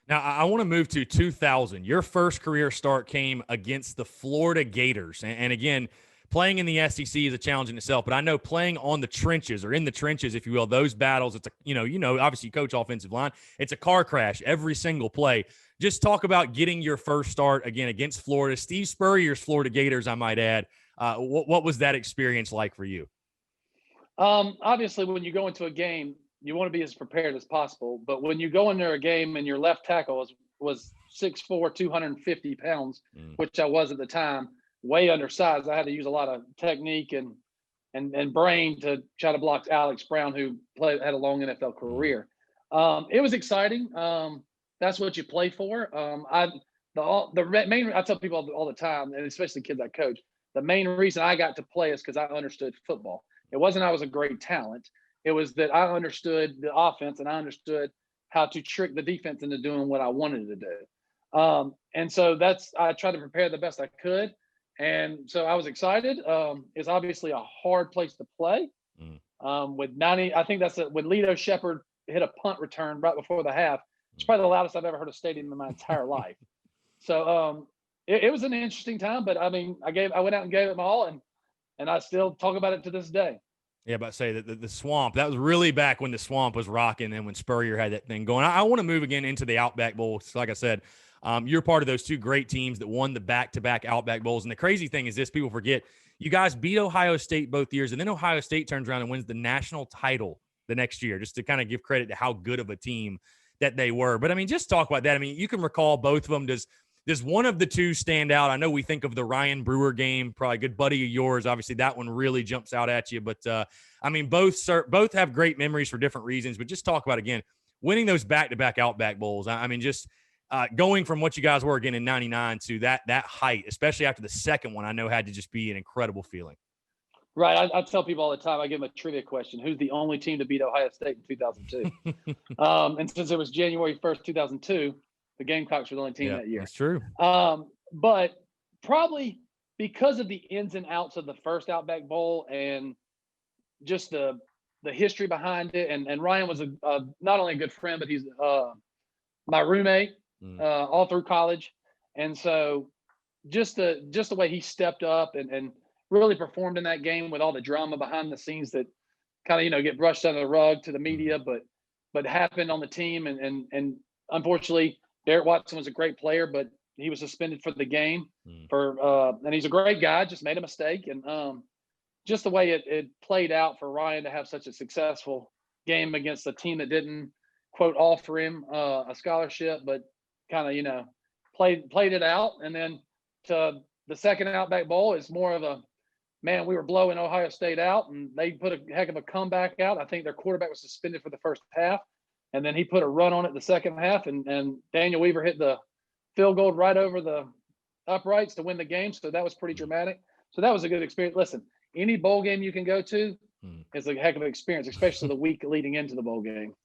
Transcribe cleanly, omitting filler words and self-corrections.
Now, I want to move to 2000. Your first career start came against the Florida Gators. And again, playing in the SEC is a challenge in itself, but I know playing on the trenches or in the trenches, if you will, those battles, it's a, obviously you coach offensive line. It's a car crash every single play. Just talk about getting your first start again against Florida. Steve Spurrier's Florida Gators, I might add. What was that experience like for you? Obviously, when you go into a game, you want to be as prepared as possible. But when you go into a game and your left tackle was 6'4", 250 pounds, which I was at the time, way undersized. I had to use a lot of technique and brain to try to block Alex Brown, who had a long NFL career. It was exciting. That's what you play for. I tell people all the time, and especially kids I coach, the main reason I got to play is because I understood football. It wasn't I was a great talent. It was that I understood the offense and I understood how to trick the defense into doing what I wanted to do. And so I tried to prepare the best I could. And so I was excited. It's obviously a hard place to play. With 90, I think when Lito Shepherd hit a punt return right before the half, it's probably the loudest I've ever heard a stadium in my entire life. So it was an interesting time, but I mean, I went out and gave it my all, and I still talk about it to this day. Yeah, but say that the Swamp, that was really back when the Swamp was rocking and when Spurrier had that thing going. I want to move again into the Outback Bowl. So like I said, you're part of those two great teams that won the back-to-back Outback Bowls. And the crazy thing is this, people forget, you guys beat Ohio State both years, and then Ohio State turns around and wins the national title the next year, just to kind of give credit to how good of a team that they were. But, I mean, just talk about that. I mean, you can recall both of them. Does one of the two stand out? I know we think of the Ryan Brewer game, probably a good buddy of yours. Obviously, that one really jumps out at you. But, I mean, both have great memories for different reasons. But just talk about, again, winning those back-to-back Outback Bowls. I mean, just going from what you guys were again in 99 to that height, especially after the second one, I know had to just be an incredible feeling. Right. I tell people all the time, I give them a trivia question. Who's the only team to beat Ohio State in 2002? And since it was January 1st, 2002, the Gamecocks were the only team that year. That's true. But probably because of the ins and outs of the first Outback Bowl and just the history behind it. And Ryan was not only a good friend, but he's my roommate all through college. And so just the way he stepped up and really performed in that game with all the drama behind the scenes that kind of, get brushed under the rug to the media, but happened on the team. And unfortunately, Derek Watson was a great player, but he was suspended for the game and he's a great guy, just made a mistake. And just the way it played out for Ryan to have such a successful game against a team that didn't quote offer him a scholarship, but kind of, played it out. And then to the second Outback Bowl is more of a, man, we were blowing Ohio State out and they put a heck of a comeback out. I think their quarterback was suspended for the first half. And then he put a run on it the second half, and Daniel Weaver hit the field goal right over the uprights to win the game. So that was pretty dramatic. So that was a good experience. Listen, any bowl game you can go to is a heck of an experience, especially the week leading into the bowl game.